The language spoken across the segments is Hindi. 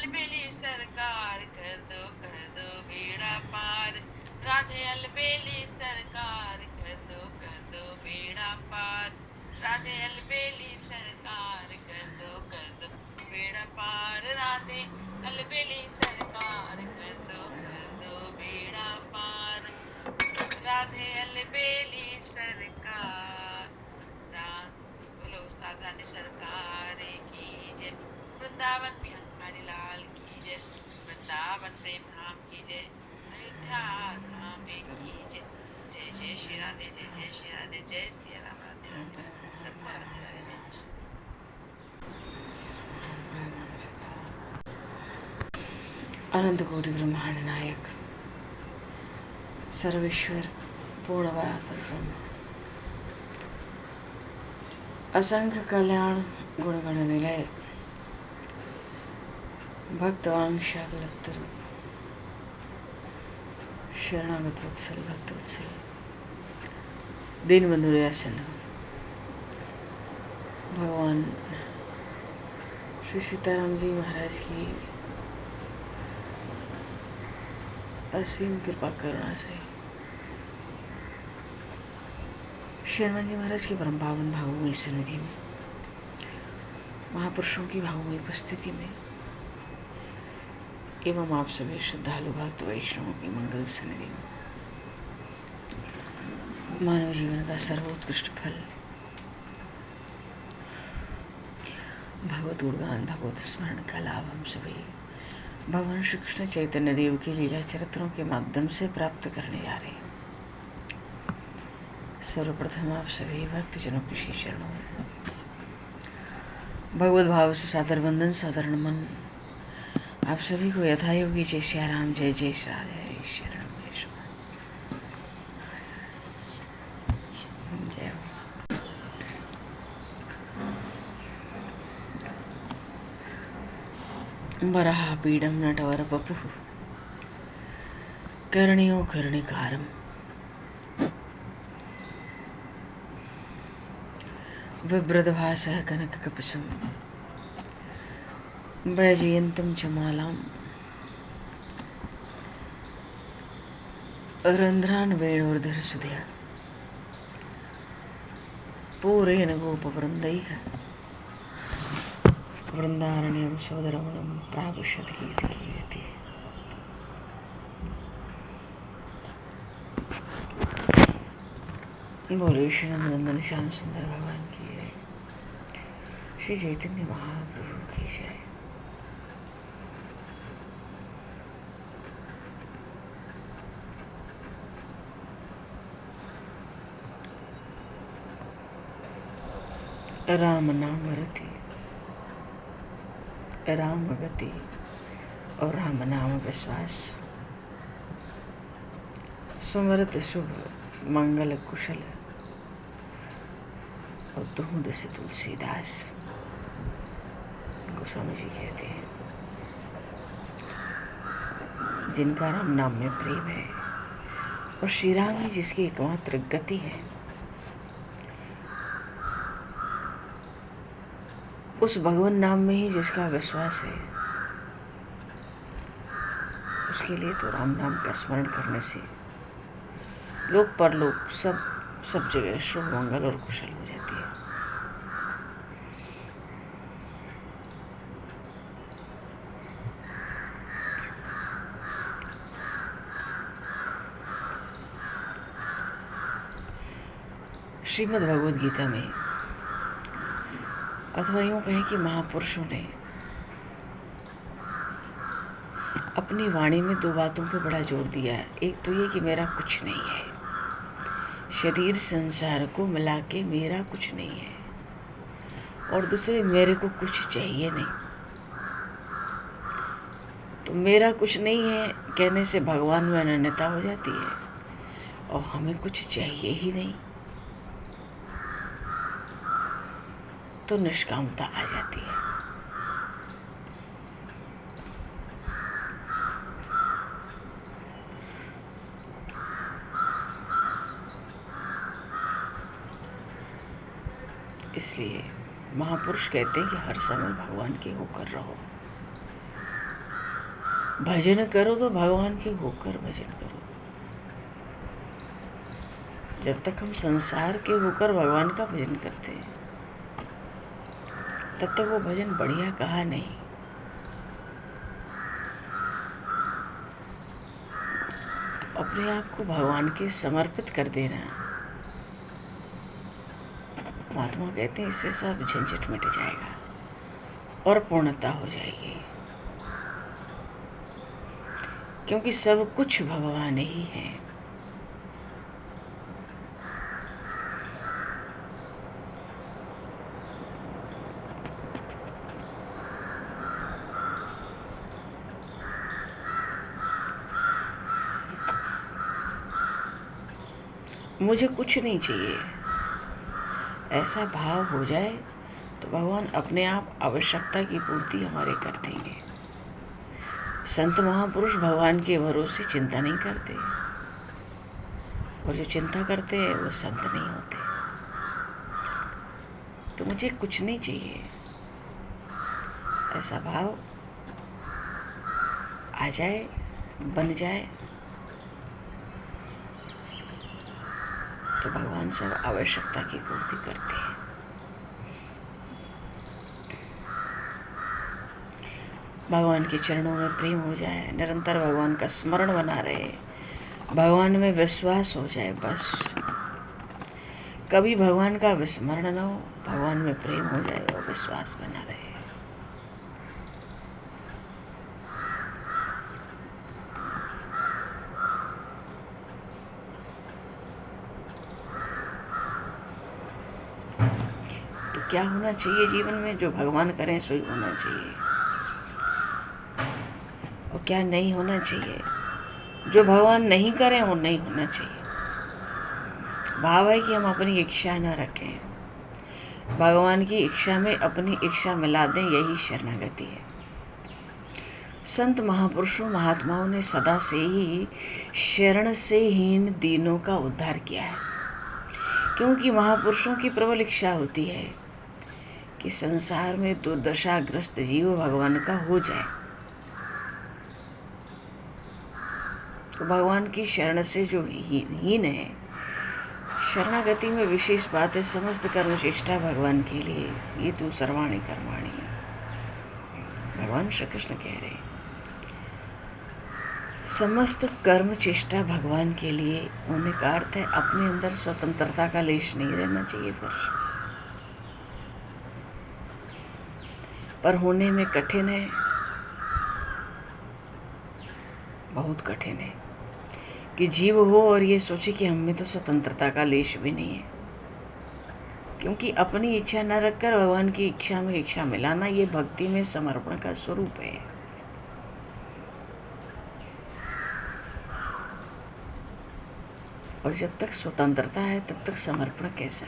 अलबेली सरकार कर दो बेड़ा पार। राधे अलबेली सरकार कर दो बेड़ा पार। राधे अलबेली सरकार कर दो बेड़ा पार। राधे अलबेली सरकार कर दो बेड़ा पार। राधे अलबेली सरकार। बोलो राधा ने सरकार की जय। वृंदावन बिहारी लाल की जय। वृंदावन प्रेम धाम की जय। अयोध्या धाम की जय। जय जय श्री राधे, जय जय श्री राधे, जय श्री राम, राधे राधे। सबको राधे राधे, जय जय श्री। अनंत कोटि ब्रह्मांड नायक सर्वेश्वर पूर्ण परात्पर ब्रह्म असंख्य कल्याण गुणगण निलय भक्तवान शाकलप्तरु शरणागत वत्सल भक्त वत्सल दीनबंधु दया सिंधु भगवान श्री सीताराम जी महाराज की असीम कृपा करुणा से शर्मन जी महाराज की परम पावन भावमयी सन्निधि में महापुरुषों की भावमयी उपस्थिति में एवं आप सभी श्रद्धालु भक्त वैष्णवों की मंगल सन्निधि में मानव जीवन का सर्वोत्कृष्ट फल भगवत गुणगान भगवत स्मरण का लाभ हम सभी भगवान श्री कृष्ण चैतन्य देव के लीला चरित्रों के माध्यम से प्राप्त करने जा रहे हैं। सर्वप्रथम आप सभी भक्तजनों के श्री चरणों में भगवत भाव से सादर वंदन, सादर नमन। आप सभी को यथायोगी जय श्री राम, जय जय श्री राधे, शरण जय हो। वराह पीडम नटवर वपु कर्णियो कर्णिकारम बिभ्रदभासः कनककपिशं वैजयन्तं च मालां रन्ध्रान् वेणोर्धरसुधया पूरेण गोपवृन्दैः वृन्दारण्यं सौदरवनं प्राविशद्गीतगीयते। बोले श्री नंदन श्याम सुंदर भगवान की जय। श्री चैतन्य महाप्रभु की जय। राम नाम रति, राम गति और राम नाम विश्वास। सुमरत शुभ मंगल कुशल और दूध से तुलसीदास। गोस्वामी जी कहते हैं जिनका राम नाम में प्रेम है और श्री राम ही जिसकी एकमात्र गति है, उस भगवान नाम में ही जिसका विश्वास है, उसके लिए तो राम नाम का स्मरण करने से लोक परलोक सब जगह शुभ मंगल और कुशल हो जाती है। श्रीमद् भगवद गीता में अथवा यूँ कहें कि महापुरुषों ने अपनी वाणी में दो बातों पर बड़ा जोर दिया है। एक तो ये कि मेरा कुछ नहीं है, शरीर संसार को मिला के मेरा कुछ नहीं है, और दूसरे मेरे को कुछ चाहिए नहीं। तो मेरा कुछ नहीं है कहने से भगवान में अनन्यता हो जाती है और हमें कुछ चाहिए ही नहीं तो निष्कामता आ जाती है। इसलिए महापुरुष कहते हैं कि हर समय भगवान के होकर रहो। भजन करो तो भगवान के होकर भजन करो। जब तक हम संसार के होकर भगवान का भजन करते हैं तब तक वो भजन बढ़िया कहा नहीं। अपने आप को भगवान के समर्पित कर देना, महात्मा कहते हैं इससे सब झंझट मिट जाएगा और पूर्णता हो जाएगी, क्योंकि सब कुछ भगवान ही है। मुझे कुछ नहीं चाहिए, ऐसा भाव हो जाए तो भगवान अपने आप आवश्यकता की पूर्ति हमारे कर देंगे। संत महापुरुष भगवान के भरोसे चिंता नहीं करते, और जो चिंता करते हैं वो संत नहीं होते। तो मुझे कुछ नहीं चाहिए, ऐसा भाव आ जाए, बन जाए, तो भगवान सब आवश्यकता की पूर्ति करते हैं। भगवान के चरणों में प्रेम हो जाए, निरंतर भगवान का स्मरण बना रहे, भगवान में विश्वास हो जाए, बस कभी भगवान का विस्मरण न हो, भगवान में प्रेम हो जाए और विश्वास बना रहे। तो क्या होना चाहिए जीवन में? जो भगवान करें सो ही होना चाहिए, और क्या नहीं होना चाहिए? जो भगवान नहीं करें वो नहीं होना चाहिए। भाव है कि हम अपनी इच्छा न रखें, भगवान की इच्छा में अपनी इच्छा मिला दें, यही शरणागति है। संत महापुरुषों महात्माओं ने सदा से ही शरण से हीन दीनों का उद्धार किया है, क्योंकि महापुरुषों की प्रबल इच्छा होती है कि संसार में दुर्दशाग्रस्त जीव भगवान का हो जाए। तो भगवान की शरण से जो हीन है, शरणागति में विशेष बात है, समस्त कर्म चेष्टा भगवान के लिए, ये तू सर्वाणि कर्माणि, भगवान श्री कृष्ण कह रहे हैं। समस्त कर्म चेष्टा भगवान के लिए होने का अर्थ है अपने अंदर स्वतंत्रता का लेश नहीं रहना चाहिए, पर होने में कठिन है, बहुत कठिन है कि जीव हो और ये सोचे कि हम में तो स्वतंत्रता का लेश भी नहीं है, क्योंकि अपनी इच्छा न रखकर भगवान की इच्छा में इच्छा मिलाना, ये भक्ति में समर्पण का स्वरूप है। और जब तक स्वतंत्रता है तब तक समर्पण कैसा?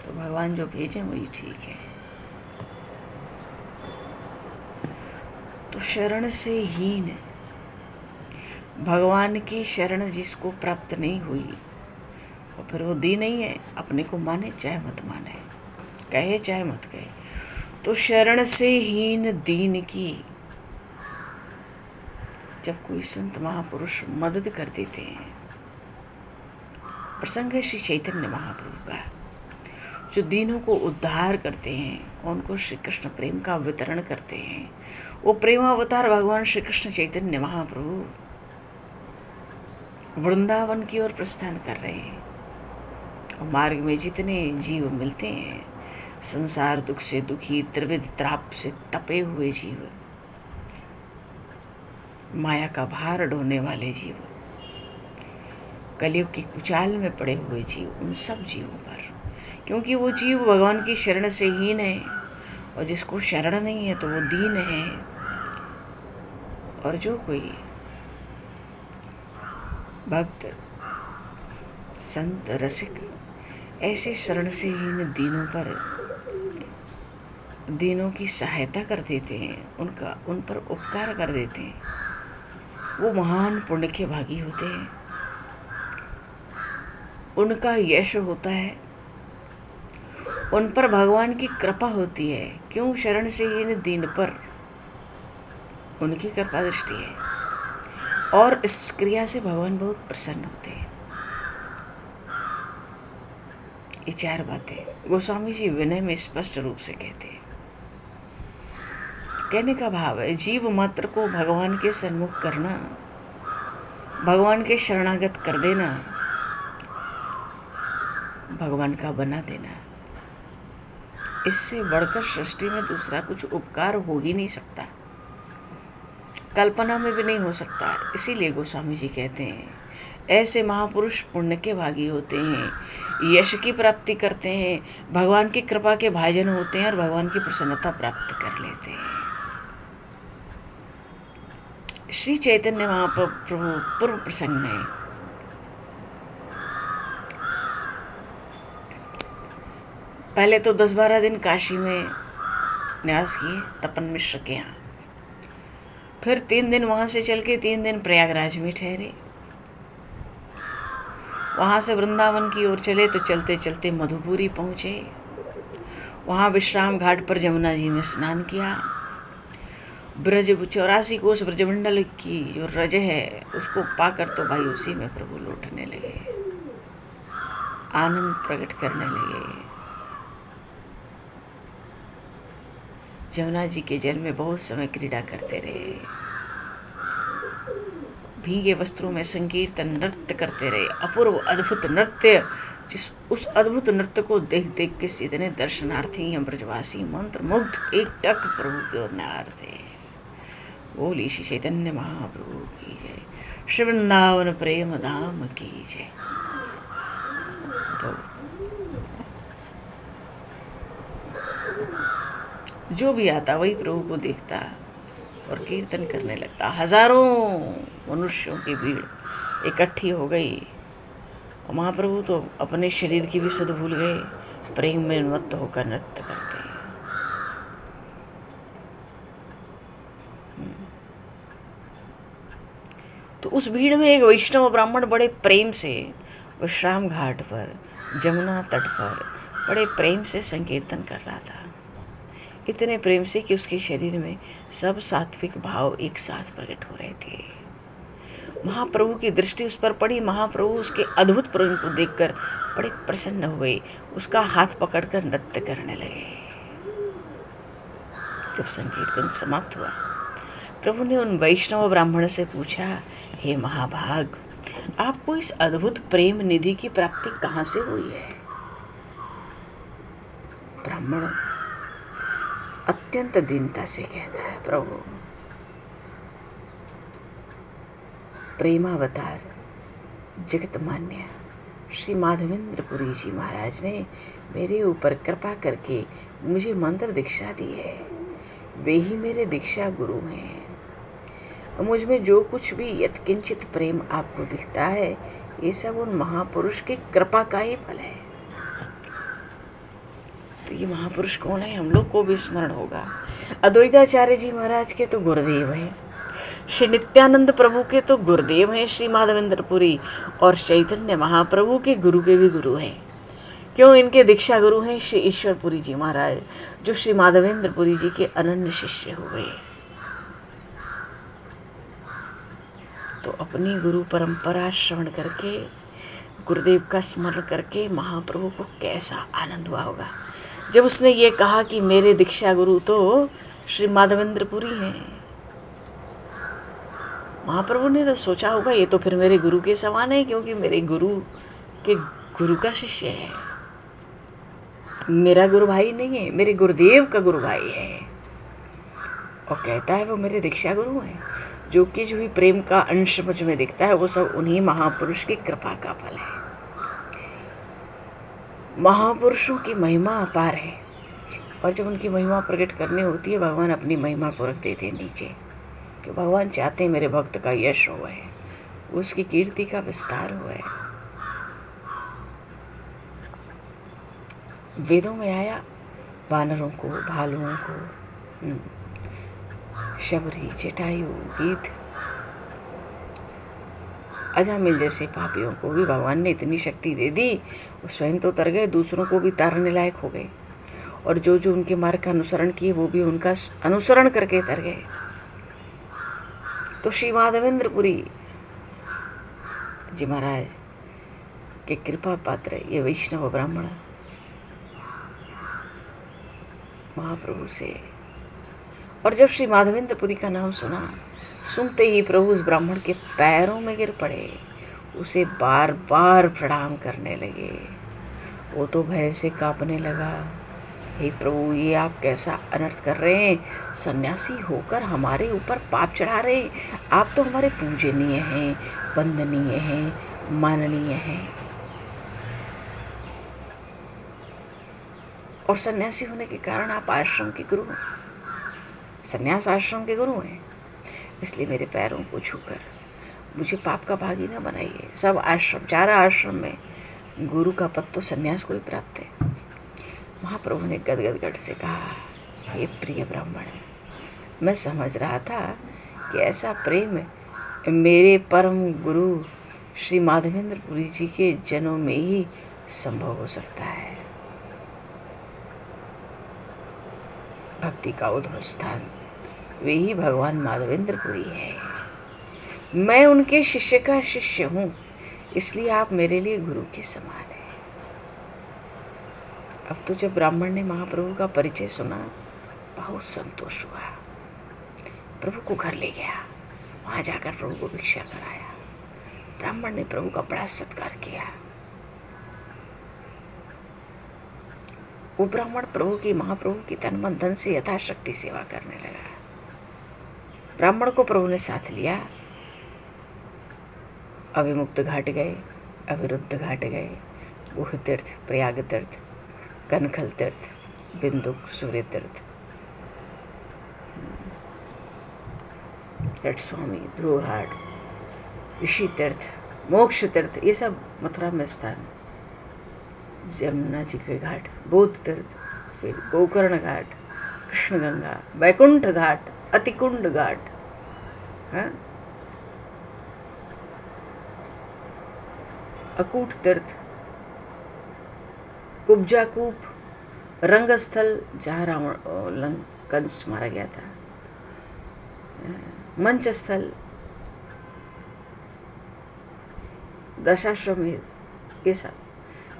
तो भगवान जो भेजे वही ठीक है। तो शरण से हीन, भगवान की शरण जिसको प्राप्त नहीं हुई और फिर वो दी नहीं है, अपने को माने चाहे मत माने, कहे चाहे मत कहे, तो शरण से हीन दीन की जब कोई संत महापुरुष मदद कर देते हैं, प्रसंग है श्री चैतन्य महाप्रभु का, जो दीनों को उद्धार करते हैं, उनको श्री कृष्ण प्रेम का वितरण करते हैं। वो प्रेमावतार भगवान श्री कृष्ण चैतन्य महाप्रभु वृंदावन की ओर प्रस्थान कर रहे हैं, और मार्ग में जितने जीव मिलते हैं, संसार दुख से दुखी, त्रिविध त्राप से तपे हुए जीव, माया का भार ढोने वाले जीव, कलयुग की कुचाल में पड़े हुए जीव, उन सब जीवों पर, क्योंकि वो जीव भगवान की शरण से हीन है, और जिसको शरण नहीं है तो वो दीन है। और जो कोई भक्त संत रसिक ऐसे शरण से हीन दीनों पर, दीनों की सहायता कर देते हैं, उन पर उपकार कर देते हैं, वो महान पुण्य के भागी होते हैं, उनका यश होता है, उन पर भगवान की कृपा होती है। क्यों? शरण से हीन दीन पर उनकी कृपा दृष्टि है, और इस क्रिया से भगवान बहुत प्रसन्न होते हैं। ये 4 बातें गोस्वामी जी विनय में स्पष्ट रूप से कहते हैं। कहने का भाव है, जीव मात्र को भगवान के सन्मुख करना, भगवान के शरणागत कर देना, भगवान का बना देना, इससे बढ़कर सृष्टि में दूसरा कुछ उपकार हो ही नहीं सकता, कल्पना में भी नहीं हो सकता। इसीलिए गोस्वामी जी कहते हैं, ऐसे महापुरुष पुण्य के भागी होते हैं, यश की प्राप्ति करते हैं, भगवान की कृपा के भाजन होते हैं और भगवान की प्रसन्नता प्राप्त कर लेते हैं। श्री चैतन्य महाप्रभु पूर्व प्रसंग में पहले तो 10-12 दिन काशी में निवास किए तपन मिश्र के यहाँ, फिर 3 दिन वहाँ से चल के 3 दिन प्रयागराज में ठहरे। वहाँ से वृंदावन की ओर चले तो चलते चलते मधुपुरी पहुँचे। वहाँ विश्राम घाट पर जमुना जी में स्नान किया। ब्रज 84 कोस ब्रजमंडल की जो रज है उसको पाकर तो भाई उसी में प्रभु लौटने लगे, आनंद प्रकट करने लगे। जमुना जी के जल में बहुत समय क्रीड़ा करते रहे, भीगे वस्त्रों में संकीर्तन नृत्य करते रहे। अपूर्व अद्भुत नृत्य, उस अद्भुत नृत्य को देख देख के सीधे दर्शनार्थी हम ब्रजवासी मंत्र मुग्ध एक टक प्रभु की ओर निहारते। बोली श्री चैतन्य महाप्रभु की जय, श्री वृंदावन प्रेम धाम की जय। तो जो भी आता वही प्रभु को देखता और कीर्तन करने लगता। हजारों मनुष्यों की भीड़ इकट्ठी हो गई और महाप्रभु तो अपने शरीर की भी सुध भूल गए, प्रेम में मत्त होकर नृत्य करते हैं। तो उस भीड़ में एक वैष्णव ब्राह्मण बड़े प्रेम से विश्राम घाट पर जमुना तट पर बड़े प्रेम से संकीर्तन कर रहा था। इतने प्रेम से कि उसके शरीर में सब सात्विक भाव एक साथ प्रकट हो रहे थे। महाप्रभु की दृष्टि उस पर पड़ी। महाप्रभु उसके अद्भुत प्रेम को देखकर बड़े प्रसन्न हुए, उसका हाथ पकड़कर नृत्य करने लगे। जब संकीर्तन समाप्त हुआ, प्रभु ने उन वैष्णव ब्राह्मण से पूछा, हे महाभाग, आपको इस अद्भुत प्रेम निधि की प्राप्ति कहाँ से हुई है? ब्राह्मण अत्यंत दीनता से कहता है, प्रभु, प्रेमावतार जगत मान्य श्री माधवेंद्रपुरी जी महाराज ने मेरे ऊपर कृपा करके मुझे मंत्र दीक्षा दी है। वे ही मेरे दीक्षा गुरु हैं। मुझ में जो कुछ भी यत्किंचित प्रेम आपको दिखता है, ये सब उन महापुरुष की कृपा का ही फल है। तो ये महापुरुष कौन है? हम लोग को भी स्मरण होगा। अद्वैताचार्य जी महाराज के तो गुरुदेव हैं, श्री नित्यानंद प्रभु के तो गुरुदेव हैं श्री माधवेंद्रपुरी, और चैतन्य महाप्रभु के गुरु के भी गुरु हैं। क्यों? इनके दीक्षा गुरु हैं श्री ईश्वरपुरी जी महाराज, जो श्री माधवेंद्रपुरी जी के अनन्य शिष्य हुए। तो अपनी गुरु परंपरा श्रवण करके, गुरुदेव का स्मरण करके महाप्रभु को कैसा आनंद हुआ होगा जब उसने ये कहा कि मेरे दीक्षा गुरु तो श्री माधवेंद्रपुरी हैं। महाप्रभु ने तो सोचा होगा, ये तो फिर मेरे गुरु के समान है, क्योंकि मेरे गुरु के गुरु का शिष्य है। मेरा गुरु भाई नहीं है, मेरे गुरुदेव का गुरु भाई है। और कहता है वो मेरे दीक्षा गुरु हैं। जो कि जो भी प्रेम का अंश मुझ में दिखता है, वो सब उन्हीं महापुरुष की कृपा का फल है। महापुरुषों की महिमा अपार है, और जब उनकी महिमा प्रकट करनी होती है, भगवान अपनी महिमा को रख देते हैं नीचे, कि भगवान चाहते हैं मेरे भक्त का यश हो है, उसकी कीर्ति का विस्तार हुआ है। वेदों में आया वानरों को, भालुओं को, शबरी, जटायु, गीध, अजामिल जैसे पापियों को भी भगवान ने इतनी शक्ति दे दी, वो स्वयं तो तर गए, दूसरों को भी तारने लायक हो गए। और जो जो उनके मार्ग का अनुसरण किए वो भी उनका अनुसरण करके तर गए। तो श्री माधवेंद्रपुरी जी महाराज के कृपा पात्र ये वैष्णव ब्राह्मण महाप्रभु से, और जब श्री माधवेंद्रपुरी का नाम सुना, सुनते ही प्रभु उस ब्राह्मण के पैरों में गिर पड़े, उसे बार बार प्रणाम करने लगे। वो तो भय से कांपने लगा, हे प्रभु ये आप कैसा अनर्थ कर रहे हैं, सन्यासी होकर हमारे ऊपर पाप चढ़ा रहे हैं। आप तो हमारे पूजनीय हैं, वंदनीय हैं, माननीय हैं, और सन्यासी होने के कारण आप आश्रम के गुरु हैं, सन्यास आश्रम के गुरु हैं। इसलिए मेरे पैरों को छूकर मुझे पाप का भागी न बनाइए। सब आश्रम, 4 आश्रम में गुरु का पद तो सन्यास को ही प्राप्त है। महाप्रभु ने गदगद गट से कहा, हे प्रिय ब्राह्मण, मैं समझ रहा था कि ऐसा प्रेम मेरे परम गुरु श्री माधवेंद्रपुरी जी के जन्म में ही संभव हो सकता है। भक्ति का उद्भव स्थान वे ही भगवान माधवेंद्रपुरी है। मैं उनके शिष्य का शिष्य हूँ, इसलिए आप मेरे लिए गुरु के समान हैं। अब तो जब ब्राह्मण ने महाप्रभु का परिचय सुना, बहुत संतोष हुआ। प्रभु को घर ले गया, वहाँ जाकर प्रभु को भिक्षा कराया। ब्राह्मण ने प्रभु का बड़ा सत्कार किया। वो ब्राह्मण प्रभु की, महाप्रभु की तन मन धन से यथाशक्ति सेवा करने लगा। ब्राह्मण को प्रभु ने साथ लिया। अभिमुक्त घाट गए, अविरुद्ध घाट गए, गुह तीर्थ, प्रयाग तीर्थ, कनखल तीर्थ, बिंदुक, सूर्य तीर्थ, रट स्वामी, ध्रुव घाट, ऋषि तीर्थ, मोक्ष तीर्थ, ये सब मथुरा में स्थान। यमुना जी के घाट, बोध तीर्थ, फिर गोकर्ण घाट, कृष्ण गंगा, वैकुंठ घाट, अतिकुंड घाट, हाँ, अकूट तीर्थ, कुब्जा कूप, रंगस्थल जहाँ रावण कंस मारा गया था, मंच स्थल, दशाश्वमेध, ये सब।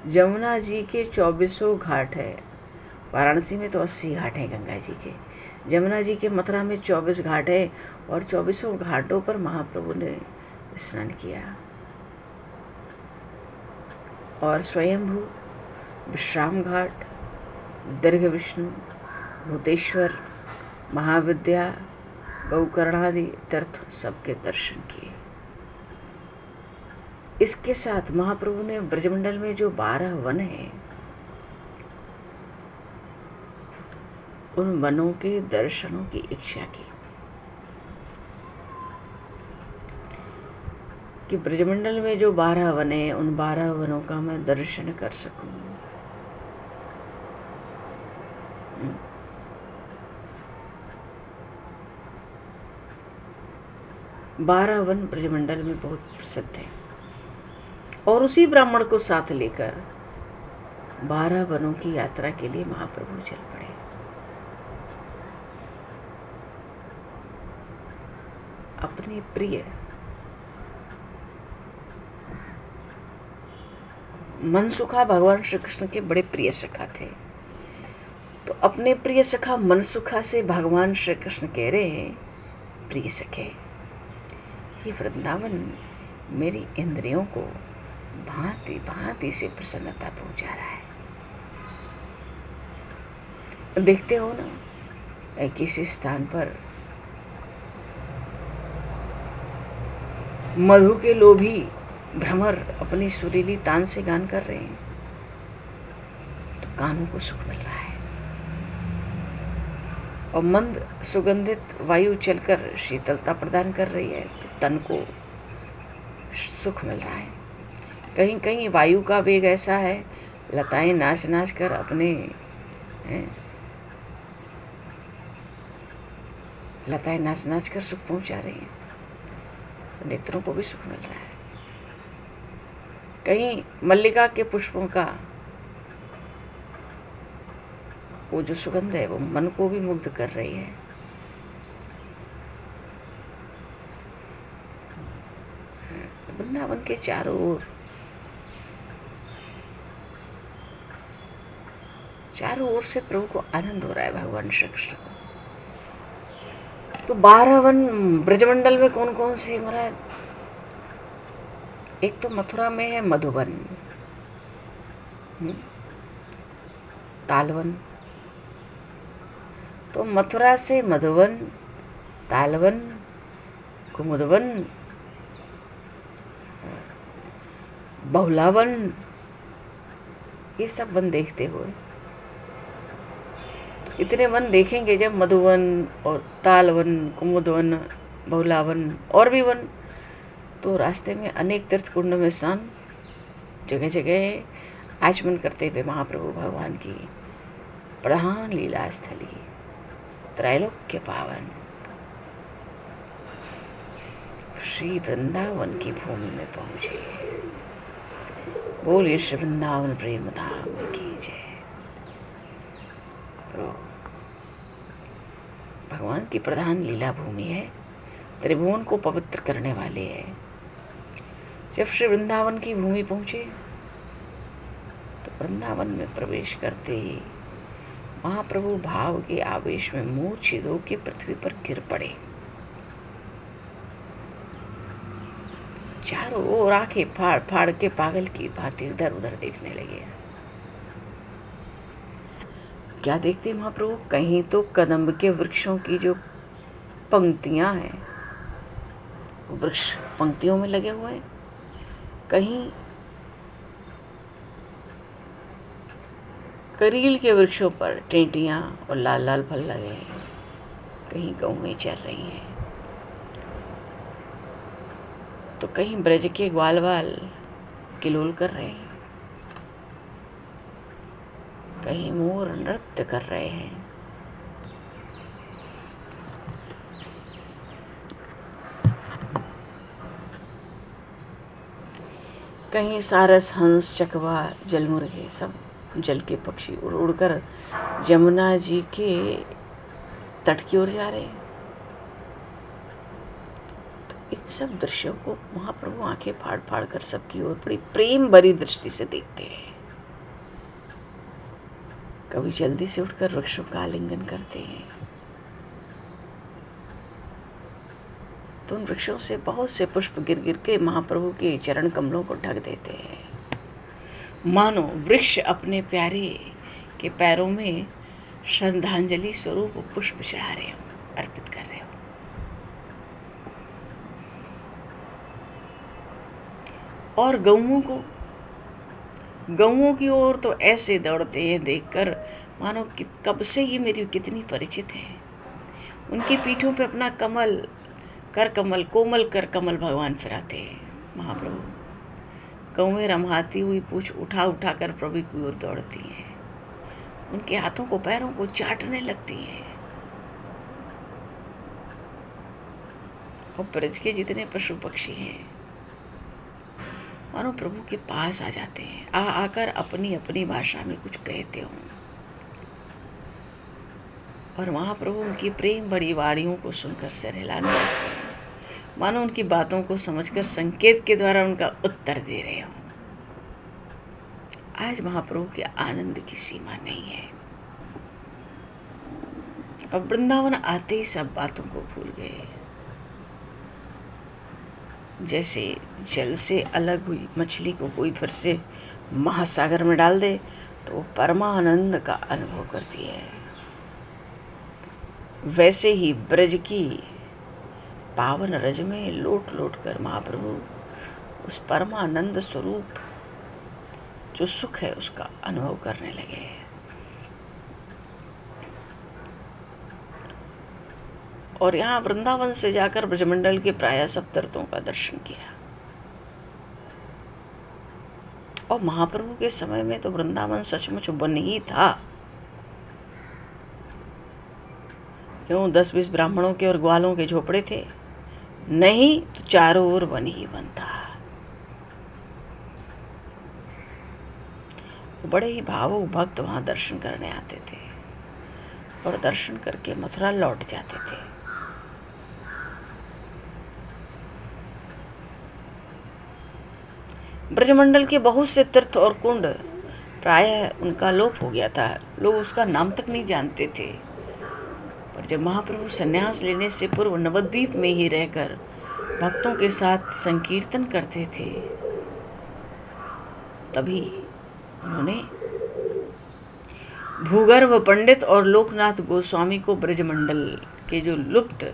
यमुना जी के 24 घाट है। वाराणसी में तो 80 घाट हैं गंगा जी के। यमुना जी के मथुरा में 24 घाट है, और 24 घाटों पर महाप्रभु ने स्नान किया। और स्वयंभू, विश्राम घाट, दीर्घ विष्णु, भूतेश्वर, महाविद्या, गौकर्णादि तीर्थ सबके दर्शन किए। इसके साथ महाप्रभु ने ब्रजमंडल में जो 12 वन हैं, उन वनों के दर्शनों की इच्छा की कि ब्रजमंडल में जो 12 वन हैं, उन 12 वनों का मैं दर्शन कर सकूं। 12 वन ब्रजमंडल में बहुत प्रसिद्ध है। और उसी ब्राह्मण को साथ लेकर 12 वनों की यात्रा के लिए महाप्रभु चल पड़े। अपने प्रिय मनसुखा भगवान श्री कृष्ण के बड़े प्रिय सखा थे। तो अपने प्रिय सखा मनसुखा से भगवान श्री कृष्ण कह रहे हैं, प्रिय सखे, ये वृंदावन मेरी इंद्रियों को भांति भांति से प्रसन्नता पहुंचा रहा है। देखते हो ना, किसी स्थान पर मधु के लोभी भ्रमर अपनी सुरीली तान से गान कर रहे हैं, तो कानों को सुख मिल रहा है। और मंद सुगंधित वायु चलकर शीतलता प्रदान कर रही है, तो तन को सुख मिल रहा है। कहीं कहीं वायु का वेग ऐसा है, लताएं नाच नाच कर अपने लताएं नाच नाच कर सुख पहुंचा रही हैं, तो नेत्रों को भी सुख मिल रहा है। कहीं मल्लिका के पुष्पों का वो जो सुगंध है वो मन को भी मुग्ध कर रही है। वृंदावन के चारों ओर से प्रभु को आनंद हो रहा है, भगवान श्री कृष्ण को। तो 12 वन ब्रजमंडल में कौन कौन से महाराज? एक तो मथुरा में है मधुवन, तालवन। तो मथुरा से मधुवन, तालवन, कुमुदवन, बहुलावन, ये सब वन देखते हुए, इतने वन देखेंगे जब मधुवन और तालवन, कुमुदवन, बहुलावन और भी वन, तो रास्ते में अनेक तीर्थ कुंड में स्नान, जगह जगह आचमन करते हुए महाप्रभु भगवान की प्रधान लीला स्थली त्रैलोक्य पावन श्री वृंदावन की भूमि में पहुंचे। बोलिए श्री वृंदावन प्रेम धाम की जय। भगवान की प्रधान लीला भूमि है, त्रिभुवन को पवित्र करने वाले है। जब श्री वृंदावन की भूमि पहुंचे तो वृंदावन में प्रवेश करते ही महाप्रभु भाव के आवेश में मूर्छित होकर पृथ्वी पर गिर पड़े। चारों ओर आंखें फाड़ फाड़ के पागल की भांति इधर उधर देखने लगे। क्या देखते महाप्रभु? कहीं तो कदम्ब के वृक्षों की जो पंक्तियां हैं, वृक्ष पंक्तियों में लगे हुए हैं, कहीं करील के वृक्षों पर टेंटियां और लाल लाल फल लगे हैं, कहीं गौएं चल रही हैं, तो कहीं ब्रज के ग्वालवाल किलोल कर रहे हैं, कहीं मोर नृत्य कर रहे हैं। कहीं सारस, हंस, चकवा, जलमुर्गे, सब जल के पक्षी उड़ उड़कर जमुना जी के तट की ओर जा रहे हैं। तो इन सब दृश्यों को महाप्रभु आंखें फाड़ फाड़ कर सबकी ओर बड़ी प्रेम भरी दृष्टि से देखते हैं। कभी जल्दी से उठकर वृक्षों का आलिंगन करते हैं, तो उन वृक्षों से बहुत से पुष्प गिर गिर के महाप्रभु के चरण कमलों को ढक देते हैं, मानो वृक्ष अपने प्यारे के पैरों में श्रद्धांजलि स्वरूप पुष्प चढ़ा रहे हो, अर्पित कर रहे हो। और गौओं की ओर तो ऐसे दौड़ते हैं देखकर मानो कि कब से ये मेरी कितनी परिचित है। उनकी पीठों पे अपना कोमल कर कमल भगवान फिराते हैं महाप्रभु। गौएं रमहाती हुई पूंछ उठा उठा कर प्रभु की ओर दौड़ती हैं, उनके हाथों को पैरों को चाटने लगती हैं। और ब्रज के जितने पशु पक्षी हैं मानो प्रभु के पास आ जाते हैं, आकर अपनी अपनी भाषा में कुछ कहते हों, और महाप्रभु उनकी प्रेम बड़ी वाणियों को सुनकर सिर हिलाने लगते हैं, मानो उनकी बातों को समझकर संकेत के द्वारा उनका उत्तर दे रहे हों। आज महाप्रभु के आनंद की सीमा नहीं है। अब वृंदावन आते ही सब बातों को भूल गए। जैसे जल से अलग हुई मछली को कोई फिर से महासागर में डाल दे तो परमानंद का अनुभव करती है, वैसे ही ब्रज की पावन रज में लोट लोट कर महाप्रभु उस परमानंद स्वरूप जो सुख है उसका अनुभव करने लगे। और यहाँ वृंदावन से जाकर ब्रजमंडल के प्राय सब तीर्थों का दर्शन किया। और महाप्रभु के समय में तो वृंदावन सचमुच वन ही था। क्यों 10-20 ब्राह्मणों के और ग्वालों के झोपड़े थे? नहीं, तो चारों ओर वन ही वन था। बड़े ही भावुक भक्त वहां दर्शन करने आते थे। और दर्शन करके मथुरा लौट जाते थे। ब्रजमंडल के बहुत से तीर्थ और कुंड प्रायः उनका लोप हो गया था, लोग उसका नाम तक नहीं जानते थे। पर जब महाप्रभु संन्यास लेने से पूर्व नवद्वीप में ही रहकर भक्तों के साथ संकीर्तन करते थे, तभी उन्होंने भूगर्भ पंडित और लोकनाथ गोस्वामी को ब्रजमंडल के जो लुप्त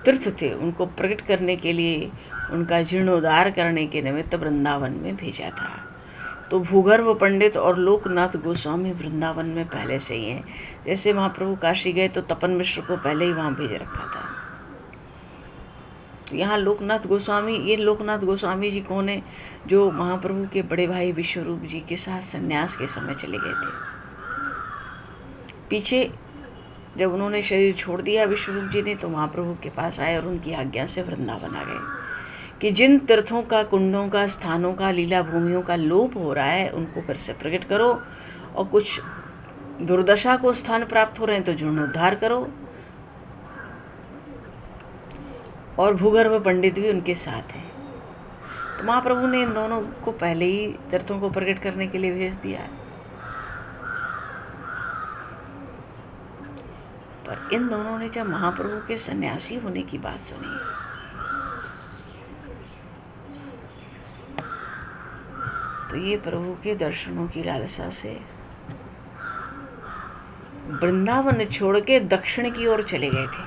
तीर्थ थे उनको प्रकट करने के लिए, उनका जीर्णोद्धार करने के निमित्त वृंदावन में भेजा था। तो भूगर्भ पंडित और लोकनाथ गोस्वामी वृंदावन में पहले से ही हैं। जैसे महाप्रभु काशी गए तो तपन मिश्र को पहले ही वहाँ भेज रखा था। तो यहाँ लोकनाथ गोस्वामी, ये लोकनाथ गोस्वामी जी कौन है? जो महाप्रभु के बड़े भाई विश्वरूप जी के साथ संन्यास के समय चले गए थे। पीछे जब उन्होंने शरीर छोड़ दिया विश्वरूप जी ने, तो महाप्रभु के पास आए और उनकी आज्ञा से वृंदावन आ गए कि जिन तीर्थों का, कुंडों का, स्थानों का, लीला भूमियों का लोप हो रहा है उनको फिर से प्रकट करो, और कुछ दुर्दशा को स्थान प्राप्त हो रहे हैं तो जीर्णोद्धार करो। और भूगर्भ पंडित भी उनके साथ हैं। तो महाप्रभु ने इन दोनों को पहले ही तीर्थों को प्रकट करने के लिए भेज दिया है। पर इन दोनों ने जब महाप्रभु के सन्यासी होने की बात सुनी तो ये प्रभु के दर्शनों की लालसा से वृंदावन छोड़ के दक्षिण की ओर चले गए थे।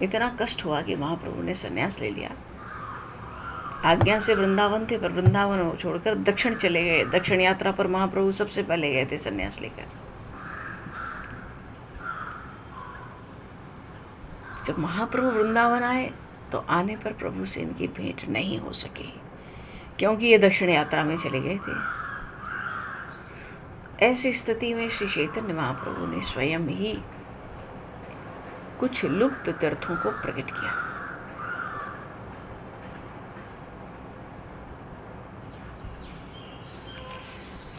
इतना कष्ट हुआ कि महाप्रभु ने सन्यास ले लिया। आज्ञा से वृंदावन थे, पर वृंदावन छोड़कर दक्षिण चले गए। दक्षिण यात्रा पर महाप्रभु सबसे पहले गए थे सन्यास लेकर। जब महाप्रभु वृंदावन आए तो आने पर प्रभु से इनकी भेंट नहीं हो सकी, क्योंकि ये दक्षिण यात्रा में चले गए थे। ऐसी स्थिति में श्री चैतन्य महाप्रभु ने स्वयं ही कुछ लुप्त तीर्थों को प्रकट किया।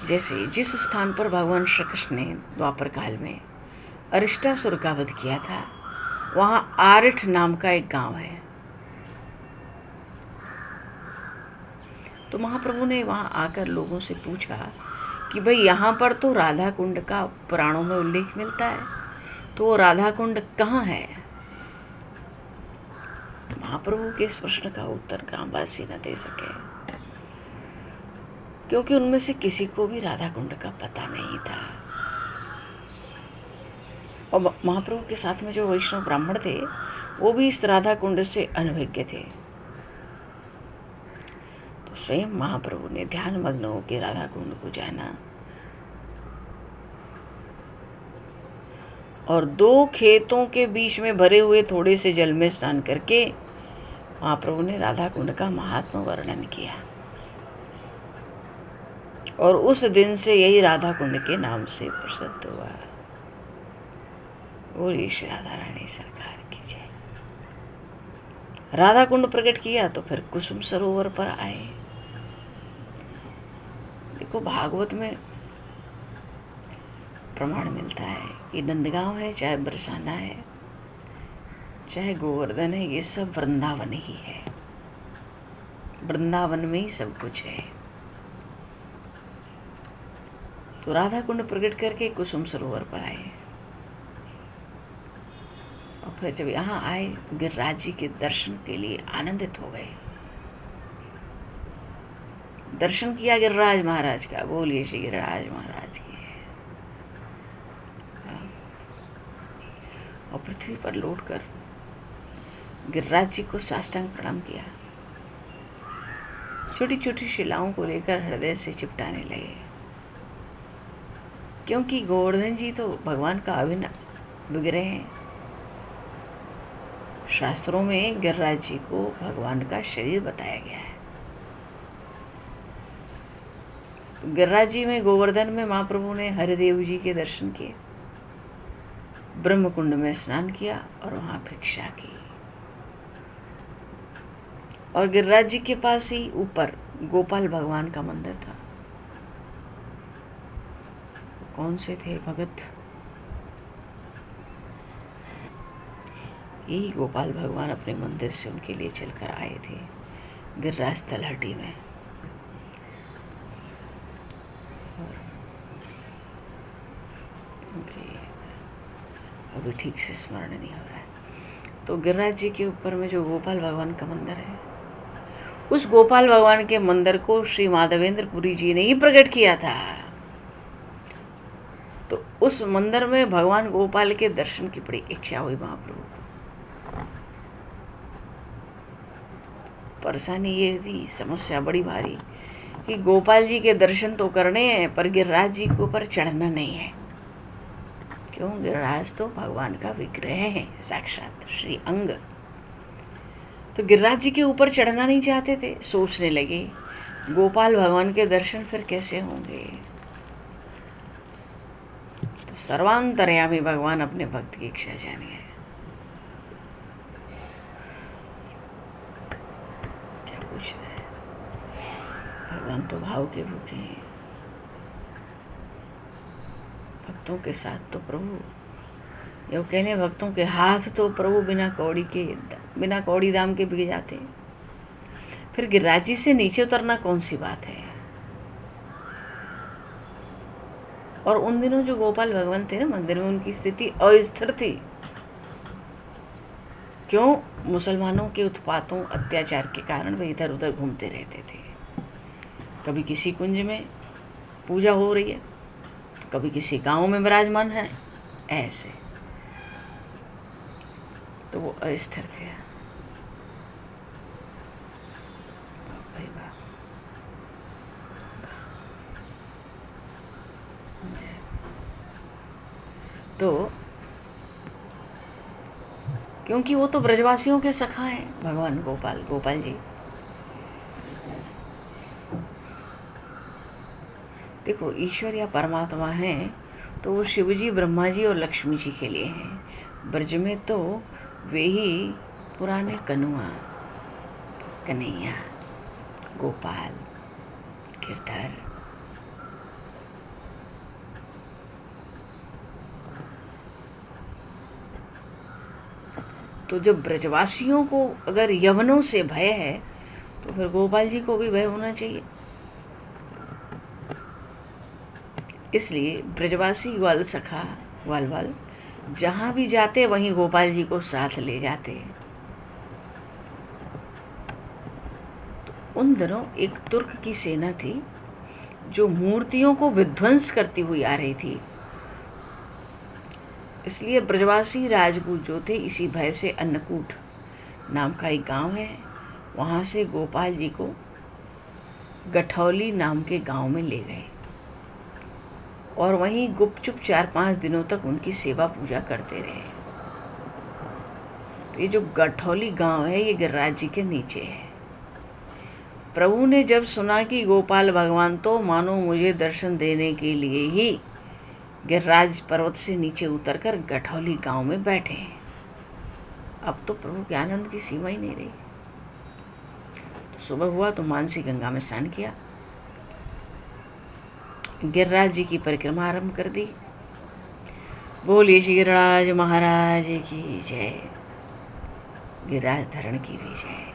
जैसे जिस स्थान पर भगवान श्री कृष्ण ने द्वापर काल में अरिष्टासुर का वध किया था, वहां आरिठ नाम का एक गांव है। तो महाप्रभु ने वहां आकर लोगों से पूछा कि भाई यहाँ पर तो राधा कुंड का पुराणों में उल्लेख मिलता है, तो वो राधा कुंड कहाँ है? महाप्रभु के इस प्रश्न का उत्तर ग्रामवासी न दे सके, क्योंकि उनमें से किसी को भी राधा कुंड का पता नहीं था। और महाप्रभु के साथ में जो वैष्णव ब्राह्मण थे वो भी इस राधा कुंड से अनभिज्ञ थे। तो स्वयं महाप्रभु ने ध्यान मग्न होकर राधा कुंड को जाना और 2 खेतों के बीच में भरे हुए थोड़े से जल में स्नान करके महाप्रभु ने राधा कुंड का महात्मा वर्णन किया। और उस दिन से यही राधा कुंड के नाम से प्रसिद्ध हुआ। बोलिए श्री राधा रानी सरकार की जय। राधा कुंड प्रकट किया तो फिर कुसुम सरोवर पर आए। देखो भागवत में प्रमाण मिलता है कि नंदगांव है, चाहे बरसाना है, चाहे गोवर्धन है, ये सब वृंदावन ही है। वृंदावन में ही सब कुछ है। तो राधा कुंड प्रकट करके कुसुम सरोवर पर आए और फिर जब यहाँ आए तो गिरिराज जी के दर्शन के लिए आनंदित हो गए। दर्शन किया गिरिराज महाराज का। बोलिए श्री गिरिराज महाराज की जय। और पृथ्वी पर लौटकर गिरिराज जी को साष्टांग प्रणाम किया। छोटी छोटी शिलाओं को लेकर हृदय से चिपटाने लगे, क्योंकि गोवर्धन जी तो भगवान का अभिन्न विग्रह हैं। शास्त्रों में गिरिराज जी को भगवान का शरीर बताया गया है। तो गिरिराज जी में, गोवर्धन में महाप्रभु ने हरिदेव जी के दर्शन किए, ब्रह्मकुंड में स्नान किया और वहां भिक्षा की। और गिरिराज जी के पास ही ऊपर गोपाल भगवान का मंदिर था। कौन से थे भगत? यही गोपाल भगवान अपने मंदिर से उनके लिए चलकर आए थे गिरिराज तलहटी में। और अभी ठीक से स्मरण नहीं हो रहा है। तो गिरिराज जी के ऊपर में जो गोपाल भगवान का मंदिर है, उस गोपाल भगवान के मंदिर को श्री माधवेंद्र पुरी जी ने ही प्रकट किया था। तो उस मंदिर में भगवान गोपाल के दर्शन की बड़ी इच्छा हुई महाप्रभु को। परेशानी ये थी, समस्या बड़ी भारी, कि गोपाल जी के दर्शन तो करने हैं पर गिरिराज जी के ऊपर चढ़ना नहीं है। क्यों? गिरिराज तो भगवान का विग्रह है, साक्षात श्री अंग। तो गिरिराज जी के ऊपर चढ़ना नहीं चाहते थे। सोचने लगे गोपाल भगवान के दर्शन फिर कैसे होंगे। तो सर्वांतर्यामी भगवान अपने भक्त की इच्छा जान गए। क्या पूछ रहे हैं? भगवान तो भाव के भूखे हैं। भक्तों के साथ तो प्रभु, यो कहने भक्तों के हाथ तो प्रभु बिना कौड़ी दाम के बिक जाते। फिर गिरिराज जी से नीचे उतरना कौन सी बात है। और उन दिनों जो गोपाल भगवान थे ना मंदिर में, उनकी स्थिति अस्थिर थी। क्यों? मुसलमानों के उत्पातों अत्याचार के कारण वे इधर उधर घूमते रहते थे। कभी किसी कुंज में पूजा हो रही है, तो कभी किसी गांव में विराजमान है, ऐसे। तो वो अस्थिर थे। भाई वाह। तो क्योंकि वो तो ब्रजवासियों के सखा हैं भगवान गोपाल जी। देखो, ईश्वर या परमात्मा हैं तो वो शिव जी, ब्रह्मा जी और लक्ष्मी जी के लिए हैं। ब्रज में तो वे ही पुराने कनुआ, कन्हैया, गोपाल, गिरधर, तो जब ब्रजवासियों को अगर यवनों से भय है तो फिर गोपाल जी को भी भय होना चाहिए। इसलिए ब्रजवासी ग्वाल सखा ग्वाल जहाँ भी जाते वहीं गोपाल जी को साथ ले जाते। तो उन दिनों एक तुर्क की सेना थी जो मूर्तियों को विध्वंस करती हुई आ रही थी। इसलिए ब्रजवासी राजपूत जो थे, इसी भय से अन्नकूट नाम का एक गांव है, वहाँ से गोपाल जी को गठौली नाम के गांव में ले गए और वहीं गुपचुप 4-5 दिनों तक उनकी सेवा पूजा करते रहे। तो ये जो गठौली गांव है, ये गिरिराज जी के नीचे है। प्रभु ने जब सुना कि गोपाल भगवान तो मानो मुझे दर्शन देने के लिए ही गिरिराज पर्वत से नीचे उतरकर गठौली गांव में बैठे हैं, अब तो प्रभु के आनंद की सीमा ही नहीं रही। तो सुबह हुआ तो मानसी गंगा में स्नान किया, गिरिराज जी की परिक्रमा आरंभ कर दी। बोलिए श्री गिरिराज महाराज की जय, गिरिराज धरण की भी जय।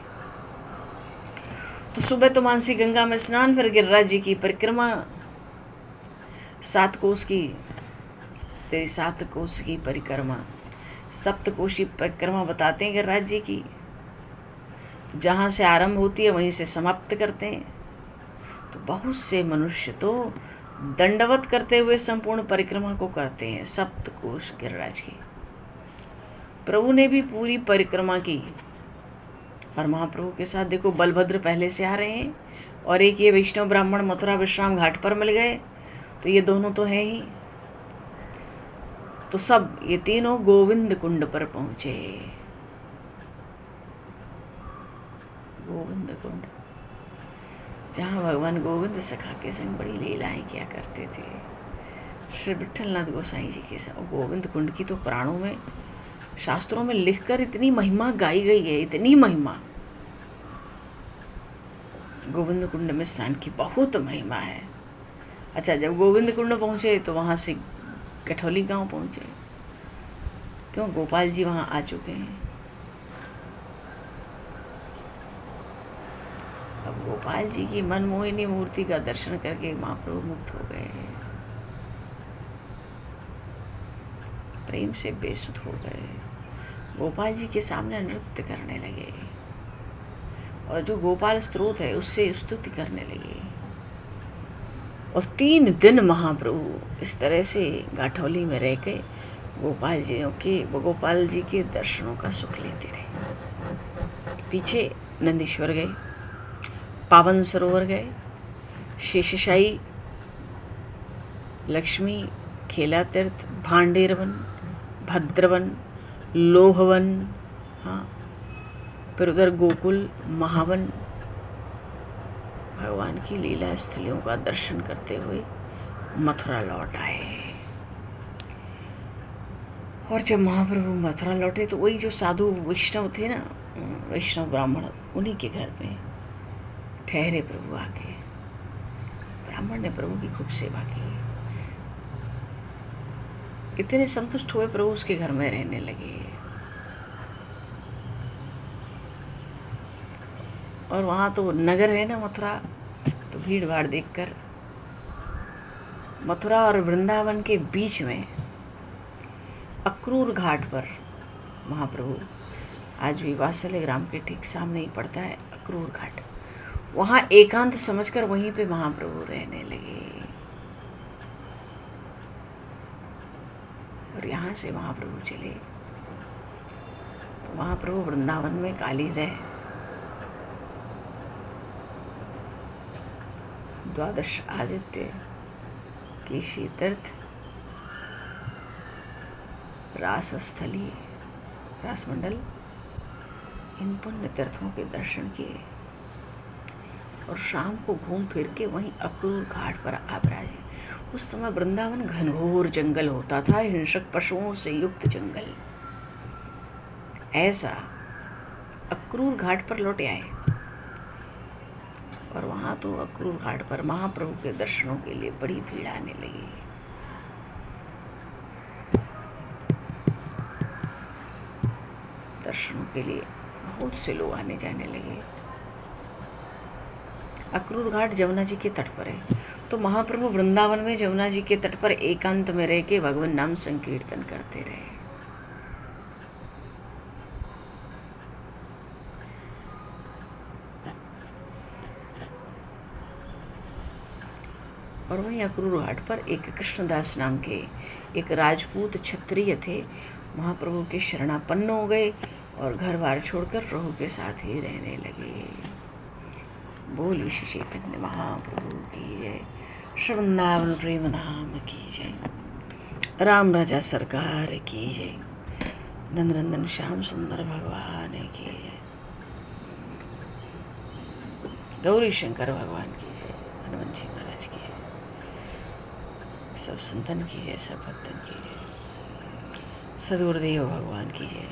तो सुबह तो मानसी गंगा में स्नान, फिर गिरिराज जी की परिक्रमा, 7 कोस की, तेरी 7 कोस की परिक्रमा, सप्तकोशी परिक्रमा बताते हैं गिरिराज जी की। तो जहाँ से आरंभ होती है वहीं से समाप्त करते हैं। तो बहुत से मनुष्य तो दंडवत करते हुए संपूर्ण परिक्रमा को करते हैं, सप्तकोश गिरिराज की। प्रभु ने भी पूरी परिक्रमा की और महाप्रभु के साथ देखो बलभद्र पहले से आ रहे हैं और एक ये वैष्णव ब्राह्मण मथुरा विश्राम घाट पर मिल गए। तो ये दोनों तो हैं ही। तो सब ये तीनों गोविंद कुंड पर पहुंचे। गोविंद कुंड, जहाँ भगवान गोविंद सखा के संग बड़ी लीलाएं किया करते थे। श्री विट्ठलनाथ गोसाई जी के संग गोविंद कुंड की तो पुराणों में, शास्त्रों में लिखकर इतनी महिमा गाई गई है, इतनी महिमा। गोविंद कुंड में स्नान की बहुत महिमा है। अच्छा, जब गोविंद कुंड पहुँचे तो वहाँ से कठौली गांव पहुँचे। क्यों? गोपाल जी वहाँ आ चुके हैं। अब गोपाल जी की मनमोहिनी मूर्ति का दर्शन करके महाप्रभु मुक्त हो गए, प्रेम से बेसुध हो गए, गोपाल जी के सामने नृत्य करने लगे और जो गोपाल स्त्रोत है उससे स्तुति करने लगे। और 3 दिन महाप्रभु इस तरह से गाठौली में रह के गोपाल जी के दर्शनों का सुख लेते रहे। पीछे नंदीश्वर गए, पावन सरोवर गए, शेषशाही, लक्ष्मी, खेला तीर्थ, भांडेरवन, भद्रवन, लोहवन, हाँ, फिर उधर गोकुल, महावन, भगवान की लीला स्थलियों का दर्शन करते हुए मथुरा लौट आए। और जब महाप्रभु मथुरा लौटे तो वही जो साधु वैष्णव थे ना, वैष्णव ब्राह्मण, उन्हीं के घर में ठहरे प्रभु आके। ब्राह्मण ने प्रभु की खूब सेवा की, इतने संतुष्ट हुए प्रभु उसके घर में रहने लगे। और वहाँ तो नगर है ना मथुरा, तो भीड़ भाड़ देखकर मथुरा और वृंदावन के बीच में अक्रूर घाट पर महाप्रभु, आज भी वात्सल्य ग्राम के ठीक सामने ही पड़ता है अक्रूर घाट, वहाँ एकांत समझकर वहीं पे महाप्रभु रहने लगे। और यहाँ से महाप्रभु चले तो महाप्रभु वृंदावन में कालीदय, द्वादश आदित्य, केशी तीर्थ, रासस्थली, रासमंडल, इन पुण्य तीर्थों के दर्शन किए और शाम को घूम फिर के वहीं अक्रूर घाट पर आ विराजे। उस समय वृंदावन घनघोर जंगल होता था, हिंसक पशुओं से युक्त जंगल। ऐसा अक्रूर घाट पर लौटे आए और वहाँ तो अक्रूर घाट पर महाप्रभु के दर्शनों के लिए बड़ी भीड़ आने लगी। दर्शनों के लिए बहुत से लोग आने जाने लगे। अक्रूर घाट जमुना जी के तट पर है, तो महाप्रभु वृंदावन में जमुना जी के तट पर एकांत में रह के भगवान नाम संकीर्तन करते रहे। और वहीं अक्रूर घाट पर एक कृष्णदास नाम के एक राजपूत क्षत्रिय थे, महाप्रभु के शरणापन्न हो गए और घर बार छोड़कर प्रभु के साथ ही रहने लगे। बोल श्री चैतन्य महाप्रभु की जय, श्री वृंदावन प्रेम धाम की जय, राम राजा सरकार की जय, नंदनंदन श्याम सुंदर भगवान की जय, गौरी शंकर भगवान की जय, हनुमान जी महाराज की जय, सब संतन की जय, सब भक्तन की जय, सदगुरुदेव भगवान की जय।